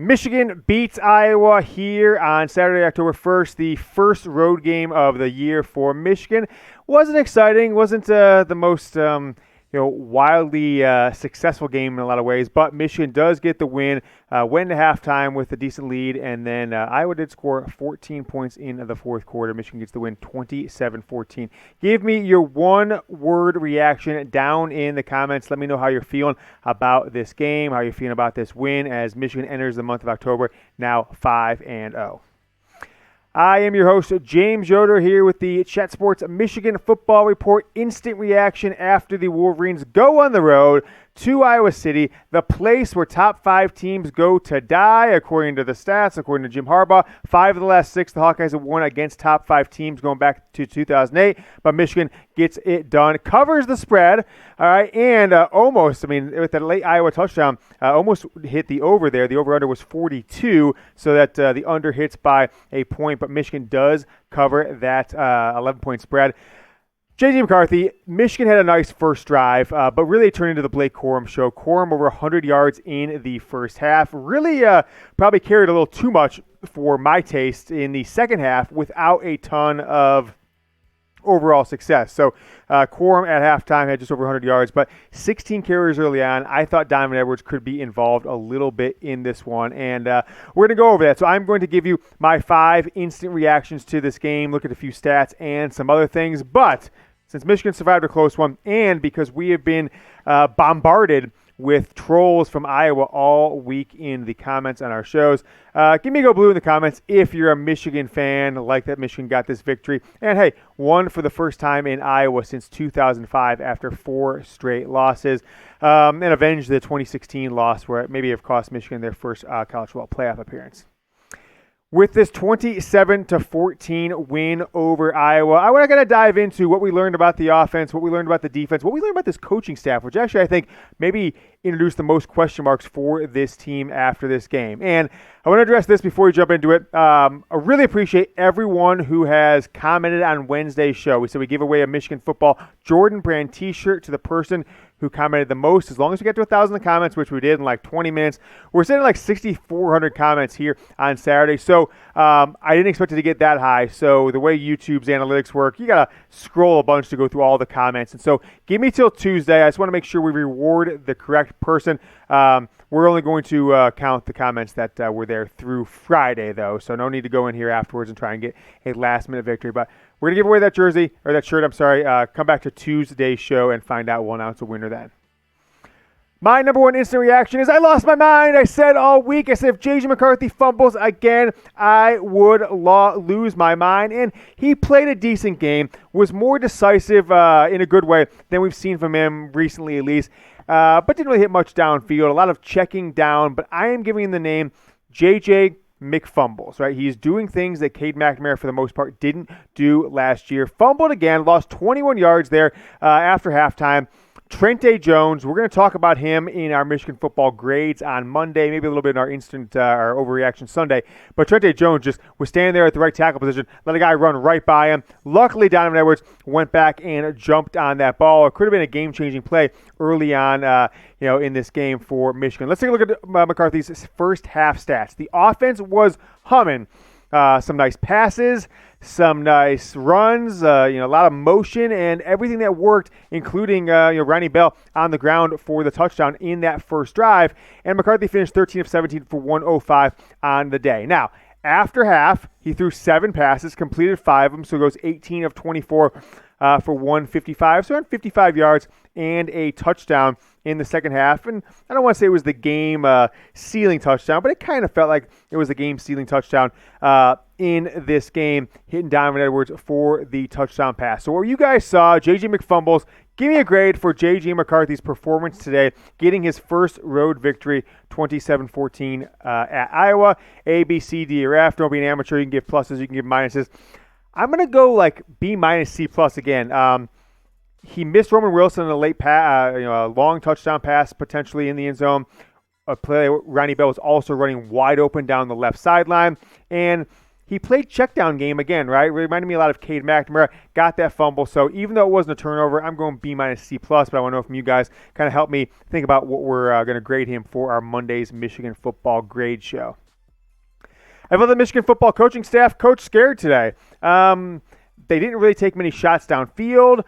Michigan beats Iowa here on Saturday, October 1st, the first road game of the year for Michigan. Wasn't exciting, wasn't the most wildly successful game in a lot of ways, but Michigan does get the win, went into halftime with a decent lead, and then Iowa did score 14 points in the fourth quarter. Michigan gets the win 27-14. Give me your one-word reaction down in the comments. Let me know how you're feeling about this game, how you're feeling about this win as Michigan enters the month of October, now 5-0. I am your host, James Yoder, here with the Chat Sports Michigan Football Report. Instant reaction after the Wolverines go on the road to Iowa City, the place where top 5 teams go to die, according to the stats, according to Jim Harbaugh. 5 of the last 6, the Hawkeyes have won against top 5 teams going back to 2008, but Michigan gets it done, covers the spread, all right, and almost, with that late Iowa touchdown, almost hit the over there. The over-under was 42, so that the under hits by a point, but Michigan does cover that 11-point spread. J.J. McCarthy, Michigan had a nice first drive, but really turned into the Blake Corum show. Corum over 100 yards in the first half. Really probably carried a little too much for my taste in the second half without a ton of overall success. So Corum at halftime had just over 100 yards, but 16 carries early on. I thought Donovan Edwards could be involved a little bit in this one, and we're going to go over that. So I'm going to give you my 5 instant reactions to this game, look at a few stats and some other things, but since Michigan survived a close one, and because we have been bombarded with trolls from Iowa all week in the comments on our shows, give me a go blue in the comments if you're a Michigan fan, like that Michigan got this victory. And hey, won for the first time in Iowa since 2005 after 4 straight losses, and avenged the 2016 loss where it maybe have cost Michigan their first college football playoff appearance. With this 27-14 win over Iowa, I'm going to dive into what we learned about the offense, what we learned about the defense, what we learned about this coaching staff, which actually I think maybe introduced the most question marks for this team after this game. And I want to address this before we jump into it. I really appreciate everyone who has commented on Wednesday's show. We said we give away a Michigan football Jordan Brand t-shirt to the person who commented the most. As long as we get to 1,000 comments, which we did in like 20 minutes, we're sitting at like 6,400 comments here on Saturday. So I didn't expect it to get that high. So the way YouTube's analytics work, you got to scroll a bunch to go through all the comments. And so give me till Tuesday. I just want to make sure we reward the correct person. We're only going to count the comments that were there through Friday, though. So no need to go in here afterwards and try and get a last-minute victory. But we're going to give away that jersey, or that shirt, I'm sorry. Come back to Tuesday's show and find out. We'll announce a winner then. My number one instant reaction is I lost my mind. I said all week, if J.J. McCarthy fumbles again, I would lose my mind. And he played a decent game, was more decisive in a good way than we've seen from him recently at least, but didn't really hit much downfield, a lot of checking down. But I am giving him the name J.J. McFumbles, right? He's doing things that Cade McNamara, for the most part, didn't do last year. Fumbled again, lost 21 yards there after halftime. Trente Jones, we're going to talk about him in our Michigan football grades on Monday, maybe a little bit in our instant our overreaction Sunday. But Trente Jones just was standing there at the right tackle position, let a guy run right by him. Luckily, Donovan Edwards went back and jumped on that ball. It could have been a game-changing play early on in this game for Michigan. Let's take a look at McCarthy's first half stats. The offense was humming. Some nice passes, some nice runs, a lot of motion, and everything that worked, including Ronnie Bell on the ground for the touchdown in that first drive. And McCarthy finished 13 of 17 for 105 on the day. Now, after half, he threw 7 passes, completed 5 of them, so it goes 18 of 24 for 155, so around 55 yards and a touchdown in the second half. And I don't want to say it was the game-sealing touchdown, but it kind of felt like it was a game-sealing touchdown in this game, hitting Donovan Edwards for the touchdown pass. So what you guys saw, J.J. McFumbles, give me a grade for J.J. McCarthy's performance today, getting his first road victory, 27-14 at Iowa. A, B, C, D, or F. Don't be an amateur. You can give pluses, you can give minuses. I'm going to go like B minus C plus again. He missed Roman Wilson in a late a long touchdown pass potentially in the end zone. A play Ronnie Bell was also running wide open down the left sideline. And he played check down game again, right? It reminded me a lot of Cade McNamara. Got that fumble. So even though it wasn't a turnover, I'm going B- C+, but I want to know from you guys, kind of help me think about what we're going to grade him for our Monday's Michigan football grade show. I felt the Michigan football coaching staff coached scared today. They didn't really take many shots downfield.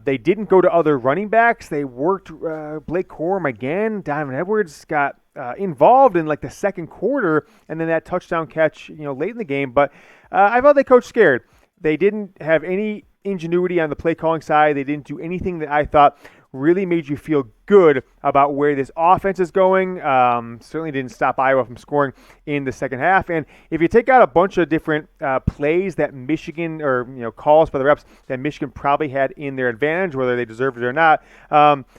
They didn't go to other running backs. They worked Blake Corum again. Donovan Edwards got involved in like the second quarter, and then that touchdown catch, late in the game. But I felt they coached scared. They didn't have any ingenuity on the play calling side. They didn't do anything that I thought really made you feel good about where this offense is going. Certainly didn't stop Iowa from scoring in the second half. And if you take out a bunch of different plays that Michigan, or calls by the reps that Michigan probably had in their advantage, whether they deserved it or not,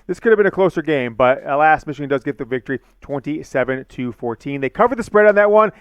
this could have been a closer game. But alas, Michigan does get the victory, 27-14. They covered the spread on that one.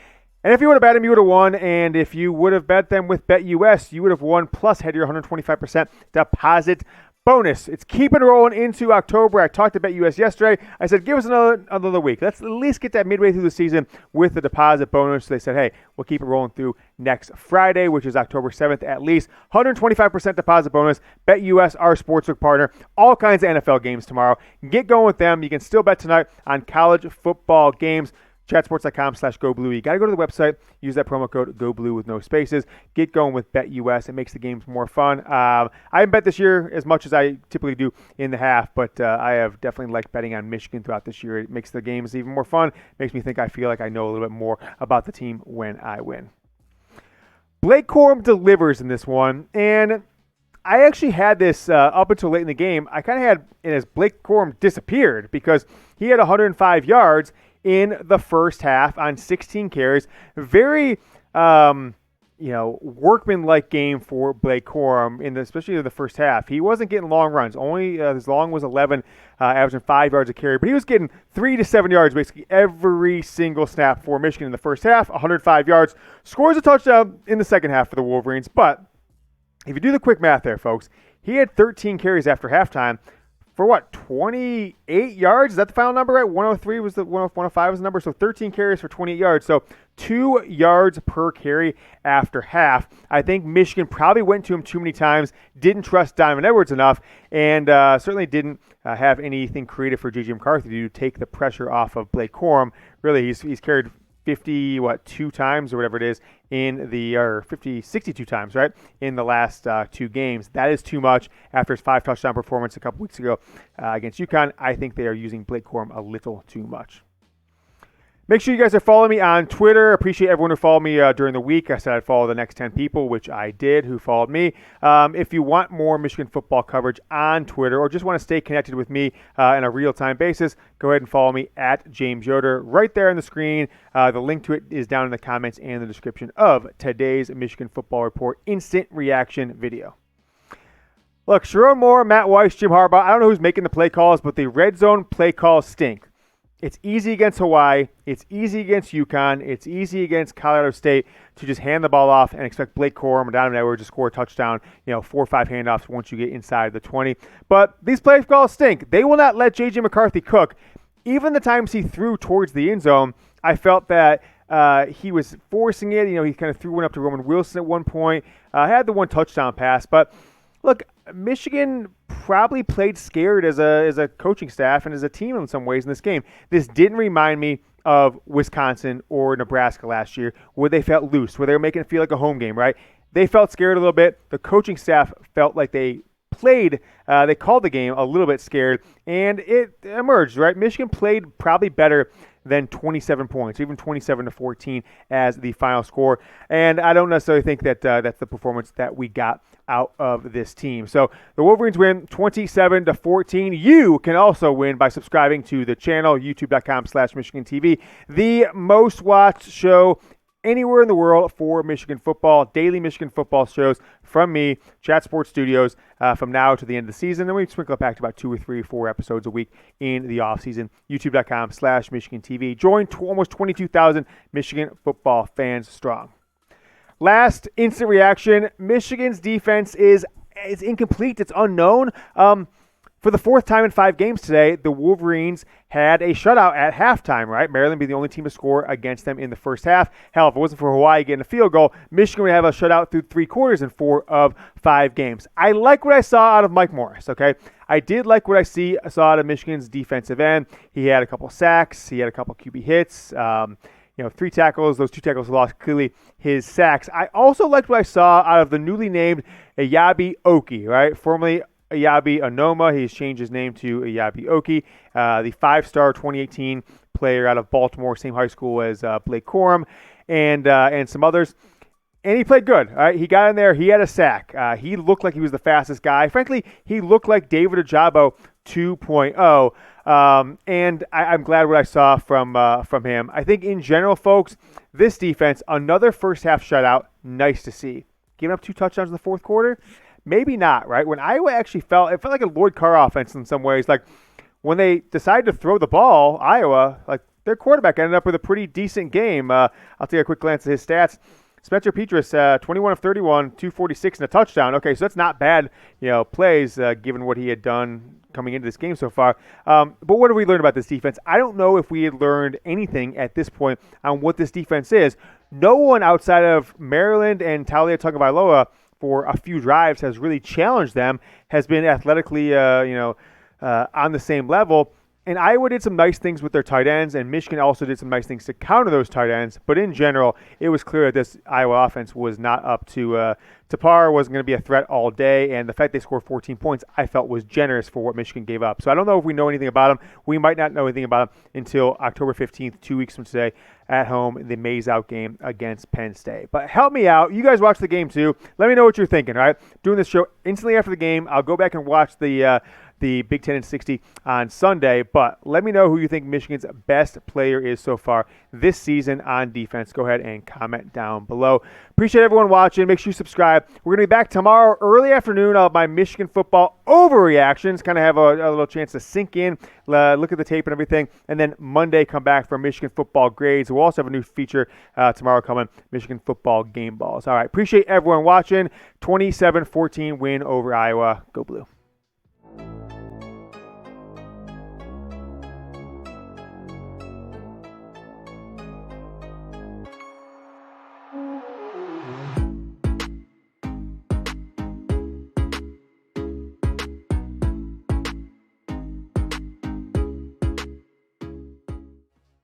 And if you would have bet them, you would have won. And if you would have bet them with BetUS, you would have won, plus had your 125% deposit bonus. It's keeping rolling into October. I talked to BetUS yesterday. I said, give us another week. Let's at least get that midway through the season with the deposit bonus. So they said, hey, we'll keep it rolling through next Friday, which is October 7th at least. 125% deposit bonus. BetUS, our sportsbook partner. All kinds of NFL games tomorrow. Get going with them. You can still bet tonight on college football games. Chatsports.com/GoBlue. You got to go to the website, use that promo code GoBlue with no spaces. Get going with BetUS. It makes the games more fun. I haven't bet this year as much as I typically do in the half, but I have definitely liked betting on Michigan throughout this year. It makes the games even more fun. Makes me think I feel like I know a little bit more about the team when I win. Blake Corum delivers in this one, and I actually had this up until late in the game. I kind of had it as Blake Corum disappeared because he had 105 yards in the first half on 16 carries. Very, workman-like game for Blake Corum, especially in the first half. He wasn't getting long runs. Only his long was 11, averaging 5 yards a carry. But he was getting 3 to 7 yards basically every single snap for Michigan in the first half. 105 yards. Scores a touchdown in the second half for the Wolverines. But if you do the quick math there, folks, he had 13 carries after halftime. For 28 yards? Is that the final number, right? 103 was the 105 was the number. So 13 carries for 28 yards. So 2 yards per carry after half. I think Michigan probably went to him too many times, didn't trust Donovan Edwards enough, and certainly didn't have anything creative for J.J. McCarthy to take the pressure off of Blake Corum. Really, he's carried 2 times or whatever it is or 62 times, right, in the last 2 games. That is too much after his 5 touchdown performance a couple weeks ago against UConn. I think they are using Blake Corum a little too much. Make sure you guys are following me on Twitter. Appreciate everyone who followed me during the week. I said I'd follow the next 10 people, which I did, who followed me. If you want more Michigan football coverage on Twitter or just want to stay connected with me on a real-time basis, go ahead and follow me at James Yoder right there on the screen. The link to it is down in the comments and the description of today's Michigan Football Report instant reaction video. Look, Sherrone Moore, Matt Weiss, Jim Harbaugh, I don't know who's making the play calls, but the red zone play calls stink. It's easy against Hawaii. It's easy against UConn. It's easy against Colorado State to just hand the ball off and expect Blake Corum or Donovan Edwards to score a touchdown, 4 or 5 handoffs once you get inside the 20. But these play calls stink. They will not let J.J. McCarthy cook. Even the times he threw towards the end zone, I felt that he was forcing it. He kind of threw one up to Roman Wilson at one point. Had the one touchdown pass. But look, Michigan probably played scared as a coaching staff and as a team in some ways in this game. This didn't remind me of Wisconsin or Nebraska last year, where they felt loose, where they were making it feel like a home game, right? They felt scared a little bit. The coaching staff felt like they called the game a little bit scared, and it emerged, right? Michigan played probably better than 27 points, even 27-14 as the final score. And I don't necessarily think that that's the performance that we got out of this team. So the Wolverines win 27-14. You can also win by subscribing to the channel, youtube.com/Michigan TV, the most watched show anywhere in the world for Michigan football. Daily Michigan football shows from me, Chat Sports Studios, from now to the end of the season. Then we sprinkle it back to about 2 or 3 or 4 episodes a week in the offseason. YouTube.com/Michigan TV. Join almost 22,000 Michigan football fans strong. Last instant reaction, Michigan's defense is incomplete. It's unknown. For the fourth time in 5 games today, the Wolverines had a shutout at halftime, right? Maryland being the only team to score against them in the first half. Hell, if it wasn't for Hawaii getting a field goal, Michigan would have a shutout through 3 quarters in 4 of 5 games. I like what I saw out of Mike Morris, okay? I did like what I saw out of Michigan's defensive end. He had a couple sacks. He had a couple QB hits. 3 tackles. Those 2 tackles lost clearly his sacks. I also liked what I saw out of the newly named Eyabi Oki, right? Formerly Eyabi Onoma. He's changed his name to Eyabi Oki, the 5-star 2018 player out of Baltimore, same high school as Blake Corum and some others. And he played good. All right? He got in there. He had a sack. He looked like he was the fastest guy. Frankly, he looked like David Ojabo 2.0. And I'm glad what I saw from him. I think in general, folks, this defense, another first half shutout, nice to see. Giving up 2 touchdowns in the fourth quarter? Maybe not, right? When Iowa actually it felt like a Lloyd Carr offense in some ways. Like when they decided to throw the ball, Iowa, like their quarterback ended up with a pretty decent game. I'll take a quick glance at his stats. Spencer Petras, 21 of 31, 246 and a touchdown. Okay, so that's not bad, plays given what he had done coming into this game so far. But what did we learn about this defense? I don't know if we had learned anything at this point on what this defense is. No one outside of Maryland and Talia Tagovailoa for a few drives has really challenged them, has been athletically, on the same level. And Iowa did some nice things with their tight ends, and Michigan also did some nice things to counter those tight ends. But in general, it was clear that this Iowa offense was not up to par, wasn't going to be a threat all day. And the fact they scored 14 points, I felt was generous for what Michigan gave up. So I don't know if we know anything about them. We might not know anything about them until October 15th, 2 weeks from today, at home, the Maze-Out game against Penn State. But help me out. You guys watch the game too. Let me know what you're thinking, all right? Doing this show instantly after the game. I'll go back and watch the Big Ten and 60 on Sunday, but let me know who you think Michigan's best player is so far this season on defense. Go ahead and comment down below. Appreciate everyone watching. Make sure you subscribe. We're going to be back tomorrow early afternoon. I'll have my Michigan football overreactions, kind of have a little chance to sink in, look at the tape and everything, and then Monday come back for Michigan football grades. We'll also have a new feature tomorrow coming, Michigan football game balls. All right, appreciate everyone watching. 27-14 win over Iowa. Go Blue.